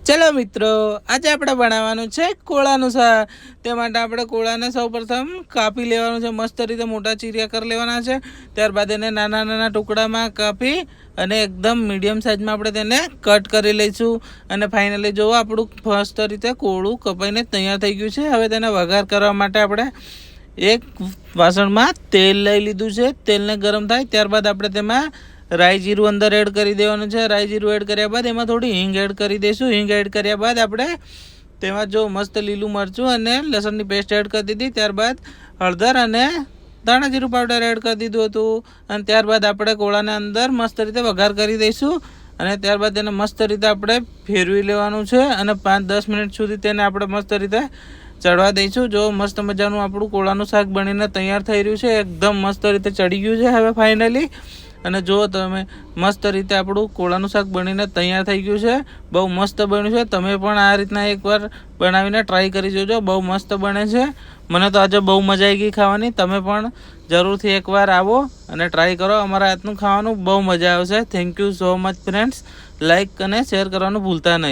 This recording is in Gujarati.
चलो मित्रों, आज આપણે બનાવવાનું છે કોળાનું શાક। તે માટે આપણે કોળાને સૌપ્રથમ કાપી લેવાનું છે, મસ્ત રીતે મોટા ચીરિયા કરી લેવાના છે। ત્યારબાદ એને નાના નાના ટુકડામાં કાપી અને એકદમ મીડિયમ સાઈઝમાં આપણે તેને કટ કરી લઈશું। અને ફાઇનલી જો આપણું મસ્ત રીતે કોળું કપાઈને તૈયાર થઈ ગયું છે। હવે તેને વઘાર કરવા માટે આપણે એક વાસણમાં તેલ લઈ લીધું છે। તેલને ગરમ થાય ત્યારબાદ આપણે તેમાં राई जीरु अंदर एड कर देवानुं छे। राई जीरु एड कर्या बाद एमां थोड़ी हींग एड करी दईशुं। हींग एड कर्या बाद आपणे तेमां जो मस्त लीलू मरचुं अने लसणनी पेस्ट एड कर दीधी। त्यारबाद हळदर अने धाणा जीरु पाउडर एड कर दीधुं हतुं अने त्यारबाद आपणे कोळाने अंदर मस्त रीते वघार करी दईशुं अने त्यारबाद तेने मस्त रीते आपणे फेरवी लेवानुं छे अने 5-10 मिनिट सुधी तेने आपणे मस्त रीते चढ़वा दईशुं। जो मस्त मजानुं आपणुं कोळानुं शाक बनीने तैयार थई रह्युं छे, एकदम मस्त रीते चढ़ी गयुं छे। हवे फाइनली અને જો તમે મસ્ત રીતે આપણું કોળાનું શાક બનીને તૈયાર થઈ ગયું છે। બહુ મસ્ત બન્યું છે। તમે પણ આ રીતના એકવાર બનાવીને ટ્રાય કરી જોજો, બહુ મસ્ત બને છે। મને તો આજે બહુ મજા આવી ગઈ ખાવાની। તમે પણ જરૂરથી એકવાર આવો અને ટ્રાય કરો। અમારા હાથનું ખાવાનું બહુ મજા આવશે। Thank you so much friends. Like અને શેર કરવાનું ભૂલતા નહીં।